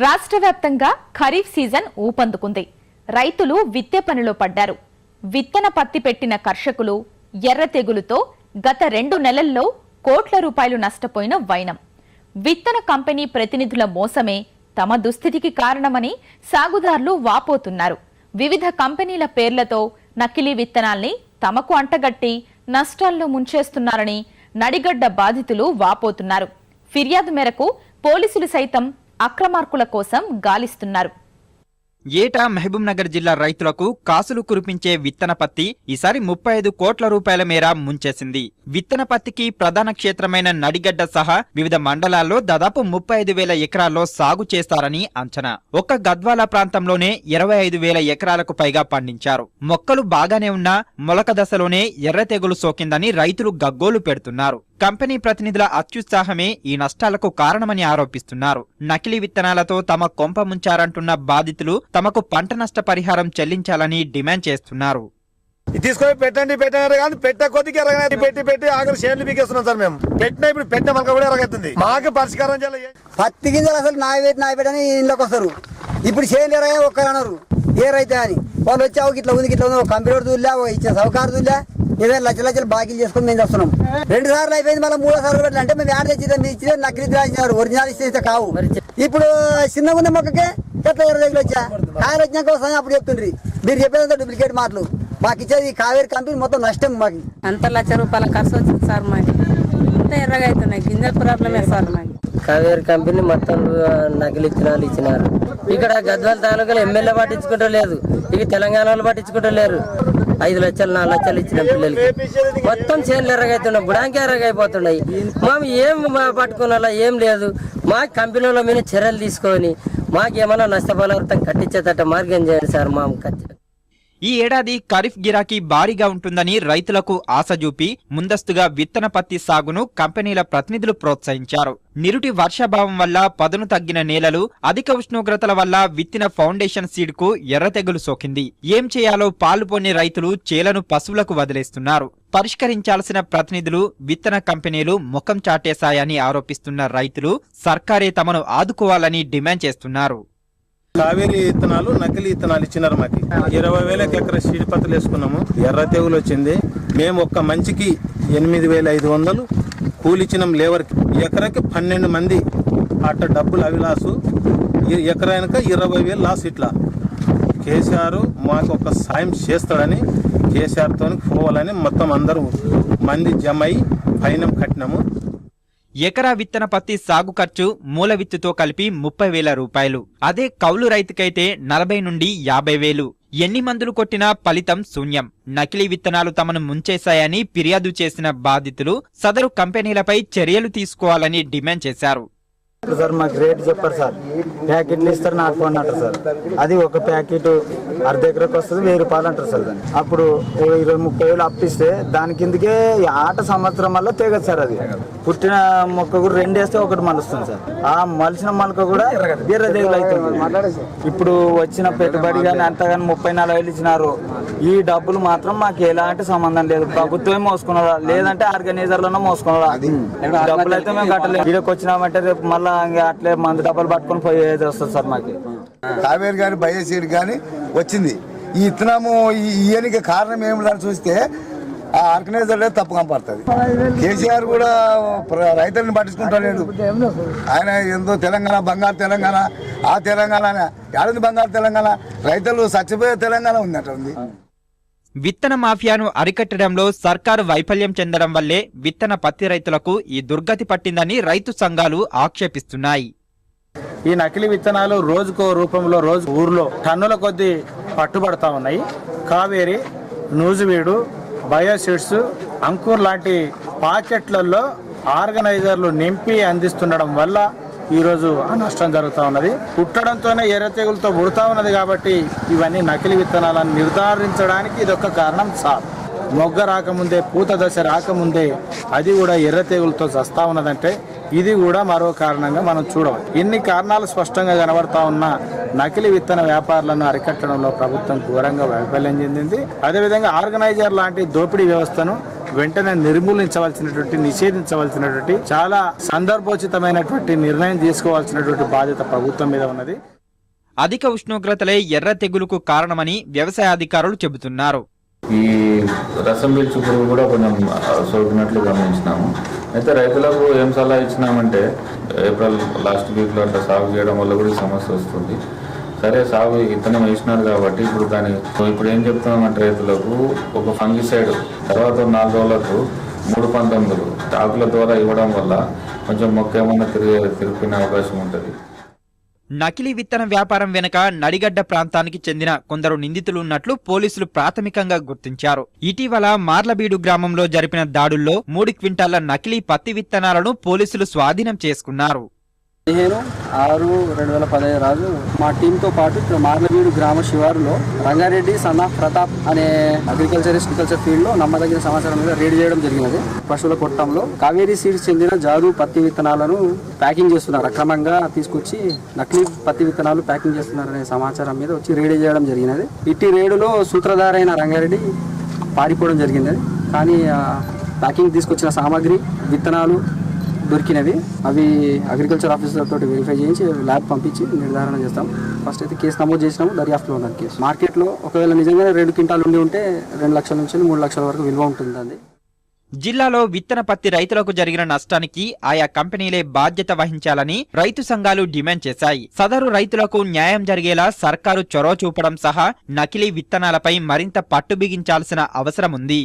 రాష్ట్ర వ్యాప్తంగా ఖరీఫ్ సీజన్ ఊపందుకుంది. రైతులు విత్తే పనిలో పడ్డారు. విత్తన పత్తి పెట్టిన కర్షకులు ఎర్ర తెగులుతో గత 2 నెలల్లో కోట్ల రూపాయలు నష్టపోయిన వైనం. విత్తన కంపెనీ ప్రతినిధుల మోసమే తమ దుస్థితికి కారణమని సాగుదారులు వాపోతున్నారు. వివిధ కంపెనీల పేర్లతో నకిలీ విత్తనాల్ని తమకు అంటగట్టి నష్టాల్లో ముంచేస్తున్నారని నడిగడ్డ బాధితులు వాపోతున్నారు. ఫిర్యాదు మేరకు పోలీసులు సైతం అక్రమార్కుల కోసం గాలిస్తున్నారు. ఏటా మహబూబ్ నగర్ జిల్లా రైతులకు కాసులు కురిపించే విత్తన పత్తి ఈసారి 35 కోట్ల రూపాయల మేర ముంచేసింది. విత్తన పత్తికి ప్రధాన క్షేత్రమైన నడిగడ్డ సహా వివిధ మండలాల్లో దాదాపు 35,000 ఎకరాల్లో సాగు చేస్తారని అంచనా. ఒక్క గద్వాల ప్రాంతంలోనే 25,000 ఎకరాలకు పైగా పండించారు. మొక్కలు బాగానే ఉన్నా మొలక దశలోనే ఎర్ర తెగులు సోకిందని రైతులు గగ్గోలు పెడుతున్నారు. కంపెనీ ప్రతినిధుల అత్యుత్సాహమే ఈ నష్టాలకు కారణమని ఆరోపిస్తున్నారు. నకిలీ విత్తనాలతో తమ కొంప ముంచారంటున్న బాధితులు తమకు పంట నష్ట పరిహారం చెల్లించాలని డిమాండ్ చేస్తున్నారు. తీసుకొని పెట్టండి కానీ పెట్ట కొద్దిగా పెట్టి ఆఖరి షేర్లు పీకేస్తున్నాం సార్. మేము పెట్టిన ఇప్పుడు పెట్టిన మనకు కూడా ఎరగవుతుంది. మాకు పరిష్కారం చేయాలి. పత్తి గింజలు అసలు నాయబెట్టని ఇంట్లోకి వస్తారు. ఇప్పుడు షేర్లు ఎరగా ఒక్కరన్నారు ఏ రైతే అని వాళ్ళు వచ్చావు ఇట్లా ఉంది ఇట్లా ఉంది. కంపెనీ దూల్లా ఇచ్చిన సౌకారు దూల్లా ఏదో లక్షలు బాకీలు చేసుకుని మేము వస్తున్నాం. 2 సార్లు అయిపోయింది, మళ్ళీ 3వ సార్లు పెట్టాలి అంటే మేము యాడ్ తెచ్చి ఇచ్చిన నకిలీ రాసినారు. ఒరిజినల్ ఇస్తే కావు. ఇప్పుడు చిన్నగా ఉన్న మొక్కకే ఎట్లా 20 వచ్చా ఆయన వచ్చినాక వస్తాను అప్పుడు చెప్తుండ్రి. మీరు చెప్పేదంతా డూప్లికేట్ మాటలు. మాకు ఇచ్చేది కావేరి కంపెనీ మొత్తం నష్టం. మాకు అంత ₹1,00,000 ఖర్చు వచ్చింది సార్. మాకు అంత ఎర్రగా అవుతున్నాయి. గింజల ప్రాబ్లమే సార్. మాకు కావేరి కంపెనీ మొత్తం నకిలీ విత్తనాలు ఇచ్చినారు. ఇక్కడ గద్వాల తాలూకాలో ఎమ్మెల్యే పట్టించుకుంటలేదు, ఇక తెలంగాణ వాళ్ళు పట్టించుకుంటలేరు. 5 లక్షలు 4 లక్షలు ఇచ్చిన పిల్లలకి మొత్తం చేనులు ఎర్రగైతున్నాయి, బుడాంకి ఎర్రగైపోతున్నాయి. మేము ఏం పట్టుకున్నా ఏం లేదు. మా కంపెనీల మీద చర్యలు తీసుకొని మాకేమన్నా నష్టపరిహారం కట్టించేటట్టు మార్గం చేయండి సార్. మా ఈ ఏడాది ఖరీఫ్ గిరాకీ భారీగా ఉంటుందని రైతులకు ఆశ చూపి ముందస్తుగా విత్తన పత్తి సాగును కంపెనీల ప్రతినిధులు ప్రోత్సహించారు. నిరుటి వర్షాభావం వల్ల పదును తగ్గిన నేలలు, అధిక ఉష్ణోగ్రతల వల్ల విత్తిన ఫౌండేషన్ సీడ్ కు ఎర్ర తెగులు సోకింది. ఏం చేయాలో పాలుపోని రైతులు చేలను పశువులకు వదిలేస్తున్నారు. పరిష్కరించాల్సిన ప్రతినిధులు, విత్తన కంపెనీలు ముఖం చాటేశాయని ఆరోపిస్తున్న రైతులు సర్కారే తమను ఆదుకోవాలని డిమాండ్ చేస్తున్నారు. కావేరీ విత్తనాలు నకిలీ విత్తనాలు ఇచ్చినారు. మాకు 20,000 ఎకరా సీడ్ పత్తులు వేసుకున్నాము. ఎర్ర తెగులు వచ్చింది. మేము ఒక్క మంచికి 8,500 కూలిచ్చినాం లేవర్కి. ఎకరాకి 12 మంది అట్ట డబ్బులు అవి లాసు. ఎకరానిక 20,000 లాస్. ఇట్లా కేసీఆర్ మాకు ఒక సాయం చేస్తాడని కేసీఆర్తో పోవాలని మొత్తం అందరూ మంది జమ అయి ఫైనం కట్టినాము. ఎకరా విత్తన పత్తి సాగు ఖర్చు మూల విత్తుతో కలిపి 30,000 రూపాయలు. అదే కౌలు రైతుకైతే 40 నుండి 50,000. ఎన్ని మందులు కొట్టినా ఫలితం శూన్యం. నకిలీ విత్తనాలు తమను ముంచేశాయని ఫిర్యాదు చేసిన బాధితులు సదరు కంపెనీలపై చర్యలు తీసుకోవాలని డిమాండ్ చేశారు. సార్ మాకు రేటు చెప్పారు సార్. ప్యాకెట్లు ఇస్తారు నాటుకోండి అంటారు సార్. అది ఒక ప్యాకెట్ అర్ధ ఎకరకు వస్తుంది 1,000 రూపాయలు అంటారు సార్. దాన్ని అప్పుడు 20-30,000 అప్పిస్తే దాని కిందకే ఆట సంవత్సరం వల్ల తెగదు సార్. అది పుట్టిన మొక్క కూడా 2 వేస్తే 1 మలుస్తుంది సార్. ఆ మలిసిన మొలక కూడా ఎర్ర తెగులు అవుతుంది. ఇప్పుడు వచ్చిన పెట్టుబడి కానీ అంతగాని 30-40,000 ఇచ్చినారు. ఈ డబ్బులు మాత్రం మాకు ఎలాంటి సంబంధం లేదు. ప్రభుత్వమే మోసుకున్నారా లేదంటే ఆర్గనైజర్లోనే మోసుకున్నారా. డబ్బులు అయితే మేము కట్టలేదు. వీడికి వచ్చినామంటే రేపు మళ్ళీ అట్లే మందు డబ్బులు పట్టుకొని పోయేది వస్తుంది సార్. మాకు కావేరి కానీ బయోసీడ్ కానీ వచ్చింది. ఈ ఇత్తనము ఈయనకి కారణం ఏమిటని చూస్తే ఆ ఆర్గనైజర్ తప్పు కనపడుతుంది. కేసీఆర్ కూడా రైతులను పట్టించుకుంటలేడు. ఆయన ఎంతో తెలంగాణ బంగారు తెలంగాణ, ఆ తెలంగాణ ఏడుంది బంగారు తెలంగాణ, రైతులు చచ్చిపోయే తెలంగాణ ఉంది. విత్తన మాఫియాను అరికట్టడంలో సర్కారు వైఫల్యం చెందడం వల్లే విత్తన పత్తి రైతులకు ఈ దుర్గతి పట్టిందని రైతు సంఘాలు ఆక్షేపిస్తున్నాయి. ఈ నకిలీ విత్తనాలు రోజుకో రూపంలో రోజు ఊర్లో టన్నుల కొద్దీ పట్టుబడతా ఉన్నాయి. కావేరి, నూజివీడు, బయోసీడ్స్, అంకుర్ లాంటి పాకెట్లలో ఆర్గనైజర్లు నింపి అందిస్తుండడం వల్ల ఈరోజు నష్టం జరుగుతూ ఉన్నది. పుట్టడంతోనే ఎర్ర తెగులతో పుడతా ఉన్నది. కాబట్టి ఇవన్నీ నకిలీ విత్తనాలను నిర్ధారించడానికి ఇదొక కారణం సార్. మొగ్గ రాకముందే, పూత దశ రాకముందే అది కూడా ఎర్ర తెగులతో చస్తా ఉన్నదంటే ఇది కూడా మరో కారణంగా మనం చూడవచ్చు. ఇన్ని కారణాలు స్పష్టంగా కనబడతా ఉన్న నకిలీ విత్తన వ్యాపారులను అరికట్టడంలో ప్రభుత్వం ఘోరంగా వైఫల్యం చెందింది. అదేవిధంగా ఆర్గనైజర్ లాంటి దోపిడీ వ్యవస్థను వెంటనే నిర్మూలించవలసినటువంటి, నిషేధించవలసినటువంటి, చాలా సందర్భోచితమైనటువంటి నిర్ణయం తీసుకోవాల్సినటువంటి బాధ్యత ప్రభుత్వం మీద ఉన్నది. అధిక ఉష్ణోగ్రతలే ఎర్ర తెగులుకు కారణమని వ్యవసాయ అధికారులు చెబుతున్నారు. ఈ రసం పీల్చు పురుగు కూడా కొంచెం సోకినట్లు గమనించినాము. అయితే రైతులకు ఏం సలహా ఇచ్చినామంటే ఏప్రిల్ లాస్ట్ వీక్లో అట్లా సాగు చేయడం వల్ల కూడా సమస్య వస్తుంది. సరే, సాగు విత్తనం వేసినారు కాబట్టి ఇప్పుడు ఏం చెప్తున్నామంటే రైతులకు ఒక ఫంగిసైడ్ తర్వాత 4 రోజులకు 319 ఆకుల ద్వారా ఇవ్వడం వల్ల కొంచెం మొక్క ఏమన్నా తిరిగిన అవకాశం ఉంటుంది. నకిలీ విత్తన వ్యాపారం వెనుక నడిగడ్డ ప్రాంతానికి చెందిన కొందరు నిందితులు ఉన్నట్లు పోలీసులు ప్రాథమికంగా గుర్తించారు. ఇటీవల మార్లబీడు గ్రామంలో జరిపిన దాడుల్లో 3 క్వింటాళ్ల నకిలీ పత్తి విత్తనాలను పోలీసులు స్వాధీనం చేసుకున్నారు. 15/6/2015 రోజు మా టీంతో పాటు ఇక్కడ మార్లబీడు గ్రామ శివారులో రంగారెడ్డి సన్ ఆఫ్ ప్రతాప్ అనే అగ్రికల్చర్ ఫీల్డ్ లో నమ్మదగిన సమాచారం మీద రేడ్ చేయడం జరిగినది. పశువుల కొట్టంలో కావేరీ సీడ్స్ చెందిన జాదు పత్తి విత్తనాలను ప్యాకింగ్ చేస్తున్నారు, అక్రమంగా తీసుకొచ్చి నకిలీ పత్తి విత్తనాలు ప్యాకింగ్ చేస్తున్నారనే సమాచారం మీద వచ్చి రేడ్ చేయడం జరిగినది. ఇట్టి రేడులో సూత్రధారైన రంగారెడ్డి పారిపోవడం జరిగింది. కానీ ప్యాకింగ్ తీసుకొచ్చిన సామాగ్రి విత్తనాలు దొరికినవి. అవి అగ్రికల్చర్ ఆఫీసర్ తోటి వెరిఫై చేయించి ల్యాబ్ పంపించి నిర్ధారణ చేస్తాం. ఫస్ట్ అయితే కేసు నమోదు చేసినాము, దర్యాప్తులో ఉన్నది కేసు. మార్కెట్లో ఒకవేళ నిజంగానే 2 క్వింటాలు ఉంటే 2 లక్షల నుంచి 3 లక్షల వరకు విలువ ఉంటుంది. జిల్లాలో విత్తన పత్తి రైతులకు జరిగిన నష్టానికి ఆయా కంపెనీలే బాధ్యత వహించాలని రైతు సంఘాలు డిమాండ్ చేశాయి. సదరు రైతులకు న్యాయం జరిగేలా సర్కారు చొరవ చూపడం సహా నకిలీ విత్తనాలపై మరింత పట్టు బిగించాల్సిన అవసరం ఉంది.